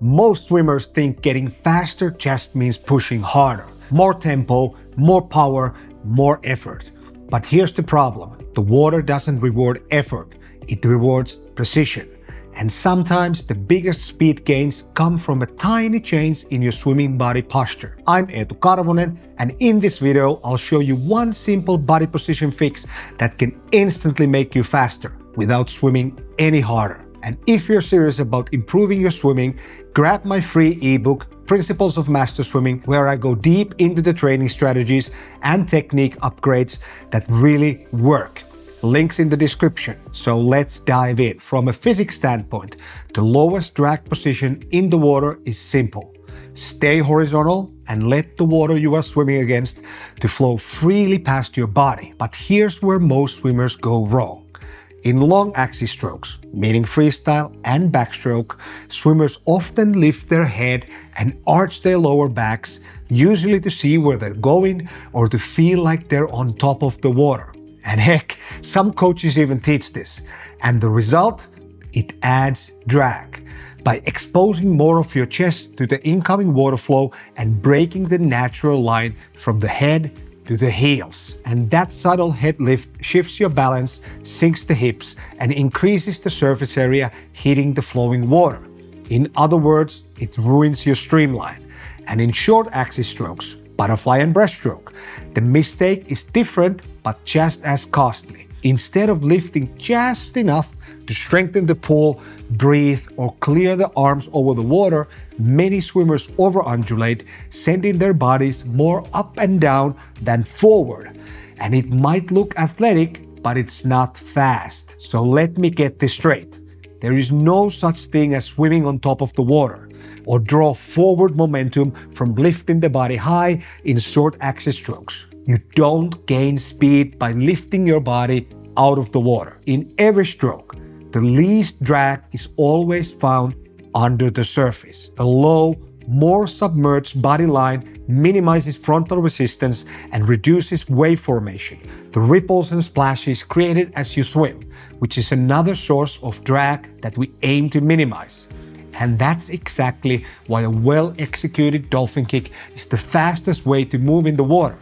Most swimmers think getting faster just means pushing harder. More tempo, more power, more effort. But here's the problem. The water doesn't reward effort, it rewards precision. And sometimes the biggest speed gains come from a tiny change in your swimming body posture. I'm Eetu Karvonen, and in this video I'll show you one simple body position fix that can instantly make you faster without swimming any harder. And if you're serious about improving your swimming, grab my free ebook, Principles of Master Swimming, where I go deep into the training strategies and technique upgrades that really work. Links in the description. So let's dive in. From a physics standpoint, the lowest drag position in the water is simple. Stay horizontal and let the water you are swimming against to flow freely past your body. But here's where most swimmers go wrong. In long axis strokes, meaning freestyle and backstroke, swimmers often lift their head and arch their lower backs, usually to see where they're going or to feel like they're on top of the water. And heck, some coaches even teach this. And the result? It adds drag. By exposing more of your chest to the incoming water flow and breaking the natural line from the head to the heels. And that subtle head lift shifts your balance, sinks the hips, and increases the surface area hitting the flowing water. In other words, it ruins your streamline. And in short axis strokes, butterfly and breaststroke, the mistake is different but just as costly. Instead of lifting just enough to strengthen the pull, breathe, or clear the arms over the water, many swimmers over-undulate, sending their bodies more up and down than forward. And it might look athletic, but it's not fast. So let me get this straight. There is no such thing as swimming on top of the water, or draw forward momentum from lifting the body high in short axis strokes. You don't gain speed by lifting your body out of the water. In every stroke, the least drag is always found under the surface. A low, more submerged body line minimizes frontal resistance and reduces wave formation, the ripples and splashes created as you swim, which is another source of drag that we aim to minimize. And that's exactly why a well-executed dolphin kick is the fastest way to move in the water.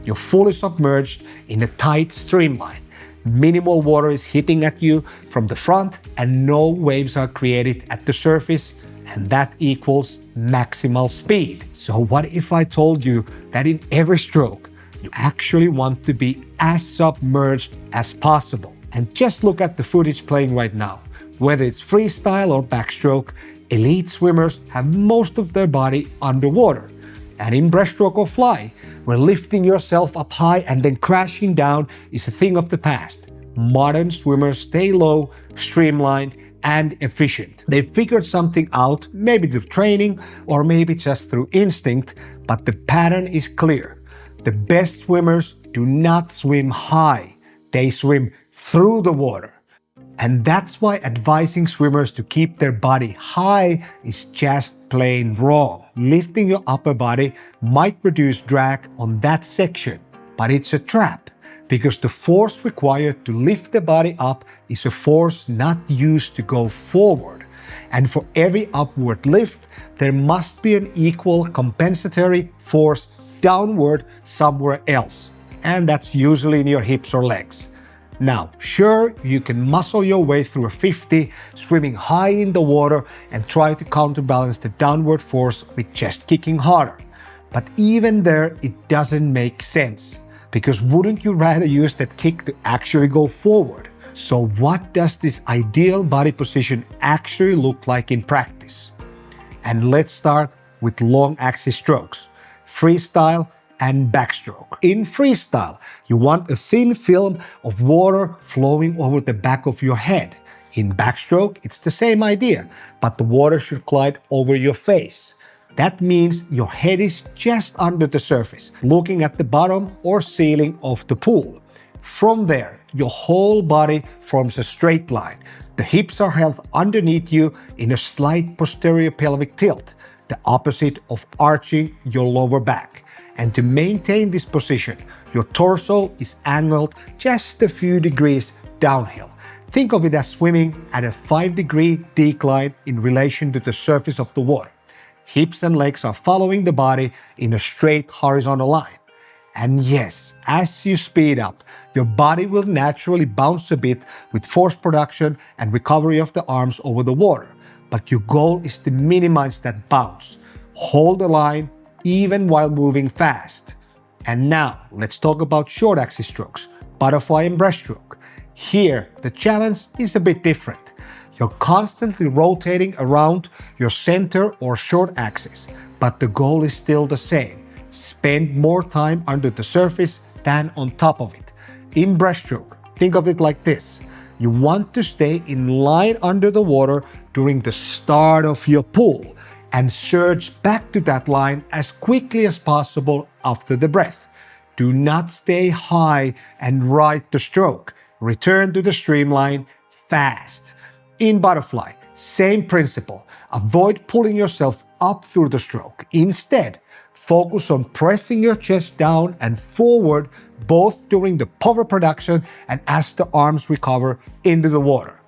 You're fully submerged in a tight streamline. Minimal water is hitting at you from the front and no waves are created at the surface, and that equals maximal speed. So what if I told you that in every stroke, you actually want to be as submerged as possible? And just look at the footage playing right now. Whether it's freestyle or backstroke, elite swimmers have most of their body underwater. And in breaststroke or fly, where lifting yourself up high and then crashing down is a thing of the past, modern swimmers stay low, streamlined, and efficient. They figured something out, maybe through training or maybe just through instinct, but the pattern is clear. The best swimmers do not swim high, they swim through the water. And that's why advising swimmers to keep their body high is just plain wrong. Lifting your upper body might reduce drag on that section, but it's a trap because the force required to lift the body up is a force not used to go forward. And for every upward lift, there must be an equal compensatory force downward somewhere else. And that's usually in your hips or legs. Now, sure, you can muscle your way through a 50, swimming high in the water and try to counterbalance the downward force with just kicking harder. But even there, it doesn't make sense. Because wouldn't you rather use that kick to actually go forward? So what does this ideal body position actually look like in practice? And let's start with long axis strokes, freestyle and backstroke. In freestyle, you want a thin film of water flowing over the back of your head. In backstroke, it's the same idea, but the water should glide over your face. That means your head is just under the surface, looking at the bottom or ceiling of the pool. From there, your whole body forms a straight line. The hips are held underneath you in a slight posterior pelvic tilt, the opposite of arching your lower back. And to maintain this position, your torso is angled just a few degrees downhill. Think of it as swimming at a 5-degree decline in relation to the surface of the water. Hips and legs are following the body in a straight horizontal line. And yes, as you speed up, your body will naturally bounce a bit with force production and recovery of the arms over the water. But your goal is to minimize that bounce. Hold the line even while moving fast. And now, let's talk about short axis strokes, butterfly and breaststroke. Here, the challenge is a bit different. You're constantly rotating around your center or short axis, but the goal is still the same. Spend more time under the surface than on top of it. In breaststroke, think of it like this. You want to stay in line under the water during the start of your pull and surge back to that line as quickly as possible after the breath. Do not stay high and ride the stroke. Return to the streamline fast. In butterfly, same principle. Avoid pulling yourself up through the stroke. Instead, focus on pressing your chest down and forward both during the power production and as the arms recover into the water.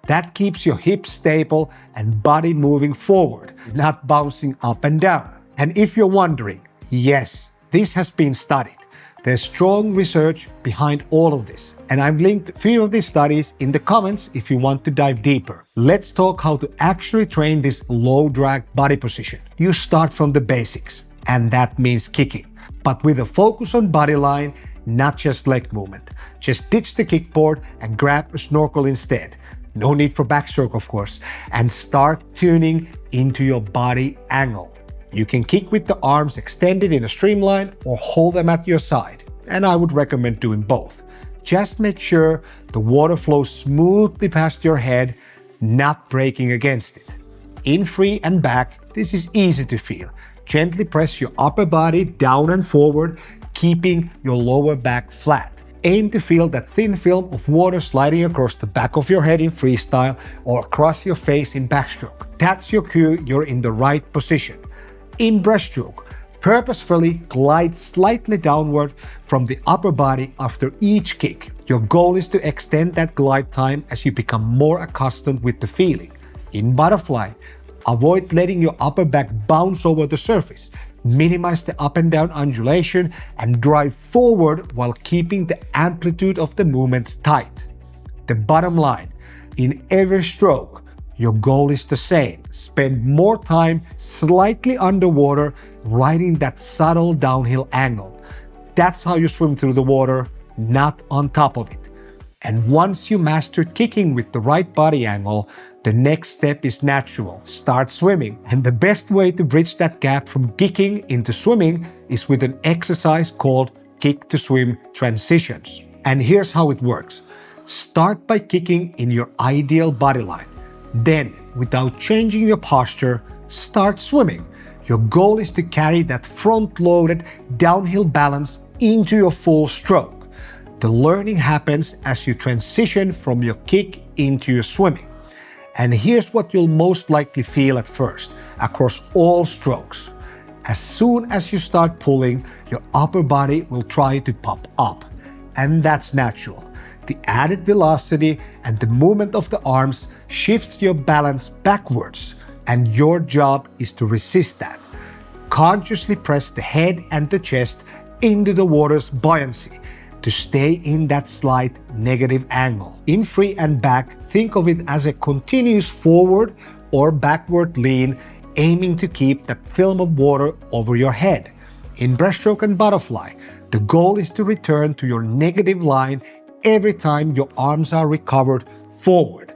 That keeps your hips stable and body moving forward, not bouncing up and down. And if you're wondering, yes, this has been studied. There's strong research behind all of this, and I've linked a few of these studies in the comments if you want to dive deeper. Let's talk how to actually train this low drag body position. You start from the basics, and that means kicking, but with a focus on body line, not just leg movement. Just ditch the kickboard and grab a snorkel instead. No need for backstroke, of course, and start tuning into your body angle. You can kick with the arms extended in a streamline or hold them at your side, and I would recommend doing both. Just make sure the water flows smoothly past your head, not breaking against it. In free and back, this is easy to feel. Gently press your upper body down and forward, keeping your lower back flat. Aim to feel that thin film of water sliding across the back of your head in freestyle or across your face in backstroke. That's your cue you're in the right position. In breaststroke, purposefully glide slightly downward from the upper body after each kick. Your goal is to extend that glide time as you become more accustomed with the feeling. In butterfly, avoid letting your upper back bounce over the surface. Minimize the up and down undulation and drive forward while keeping the amplitude of the movements tight. The bottom line, in every stroke, your goal is the same. Spend more time slightly underwater, riding that subtle downhill angle. That's how you swim through the water, not on top of it. And once you master kicking with the right body angle, the next step is natural. Start swimming. And the best way to bridge that gap from kicking into swimming is with an exercise called kick to swim transitions. And here's how it works. Start by kicking in your ideal body line. Then, without changing your posture, start swimming. Your goal is to carry that front-loaded downhill balance into your full stroke. The learning happens as you transition from your kick into your swimming. And here's what you'll most likely feel at first, across all strokes. As soon as you start pulling, your upper body will try to pop up. And that's natural. The added velocity and the movement of the arms shifts your balance backwards, and your job is to resist that. Consciously press the head and the chest into the water's buoyancy to stay in that slight negative angle. In free and back, think of it as a continuous forward or backward lean, aiming to keep that film of water over your head. In breaststroke and butterfly, the goal is to return to your negative line every time your arms are recovered forward.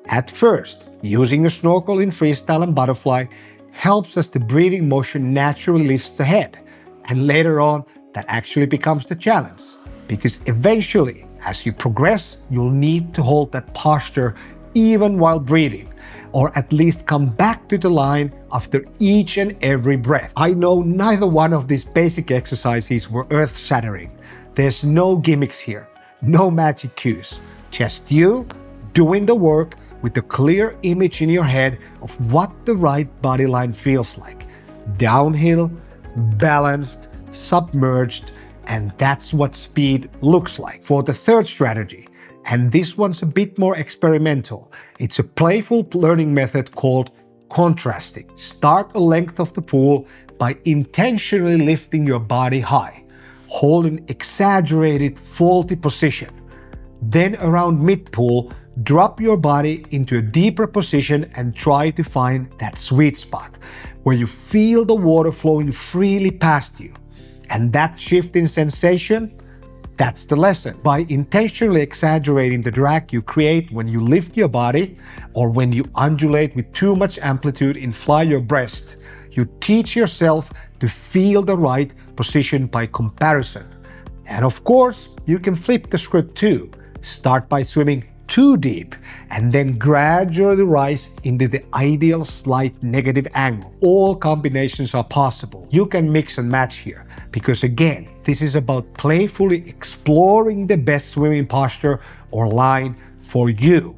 At first, using a snorkel in freestyle and butterfly helps as the breathing motion naturally lifts the head. And later on, that actually becomes the challenge. Because eventually, as you progress, you'll need to hold that posture even while breathing, or at least come back to the line after each and every breath. I know neither one of these basic exercises were earth-shattering. There's no gimmicks here. No magic cues, just you doing the work with a clear image in your head of what the right body line feels like. Downhill, balanced, submerged, and that's what speed looks like. For the third strategy, And this one's a bit more experimental. It's a playful learning method called contrasting. Start a length of the pool by intentionally lifting your body high. Hold an exaggerated faulty position. Then around mid-pool, drop your body into a deeper position and try to find that sweet spot where you feel the water flowing freely past you. And that shift in sensation, that's the lesson. By intentionally exaggerating the drag you create when you lift your body or when you undulate with too much amplitude in fly your breast, you teach yourself to feel the right position by comparison. And of course, you can flip the script too. Start by swimming too deep and then gradually rise into the ideal slight negative angle. All combinations are possible. You can mix and match here because again, this is about playfully exploring the best swimming posture or line for you.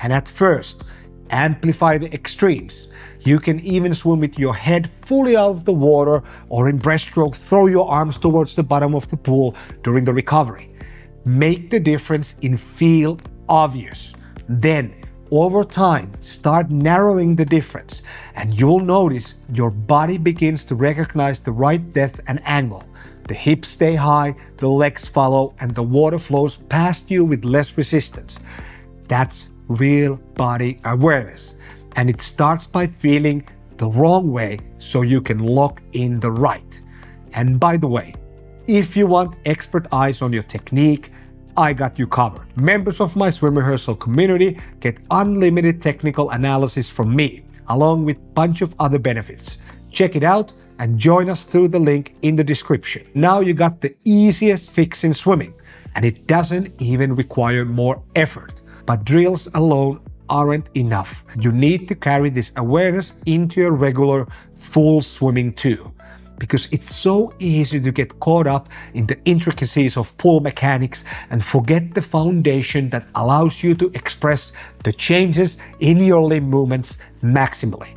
And at first, amplify the extremes. You can even swim with your head fully out of the water or in breaststroke, throw your arms towards the bottom of the pool during the recovery. Make the difference in feel obvious. Then, over time, start narrowing the difference and you'll notice your body begins to recognize the right depth and angle. The hips stay high, the legs follow, and the water flows past you with less resistance. That's real body awareness. And it starts by feeling the wrong way so you can lock in the right. And by the way, if you want expert eyes on your technique, I got you covered. Members of my swim rehearsal community get unlimited technical analysis from me, along with a bunch of other benefits. Check it out and join us through the link in the description. Now you got the easiest fix in swimming, and it doesn't even require more effort. But drills alone aren't enough. You need to carry this awareness into your regular full swimming too. Because it's so easy to get caught up in the intricacies of pool mechanics and forget the foundation that allows you to express the changes in your limb movements maximally.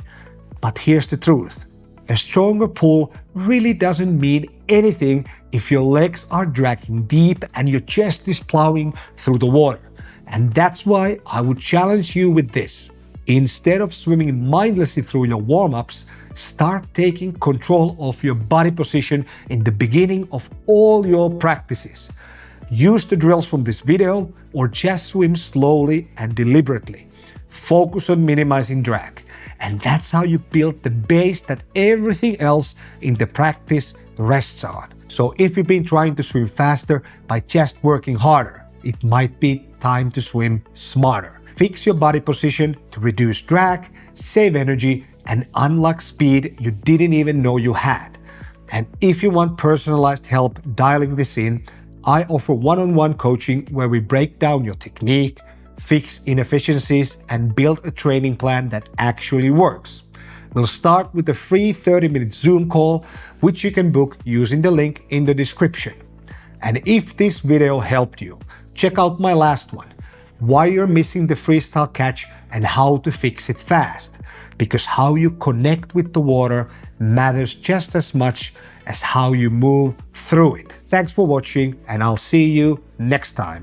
But here's the truth. A stronger pool really doesn't mean anything if your legs are dragging deep and your chest is plowing through the water. And that's why I would challenge you with this. Instead of swimming mindlessly through your warm-ups, start taking control of your body position in the beginning of all your practices. Use the drills from this video or just swim slowly and deliberately. Focus on minimizing drag. And that's how you build the base that everything else in the practice rests on. So if you've been trying to swim faster by just working harder, it might be time to swim smarter. Fix your body position to reduce drag, save energy, and unlock speed you didn't even know you had. And if you want personalized help dialing this in, I offer one-on-one coaching where we break down your technique, fix inefficiencies, and build a training plan that actually works. We'll start with a free 30-minute Zoom call, which you can book using the link in the description. And if this video helped you, check out my last one, why you're missing the freestyle catch and how to fix it fast. Because how you connect with the water matters just as much as how you move through it. Thanks for watching, and I'll see you next time.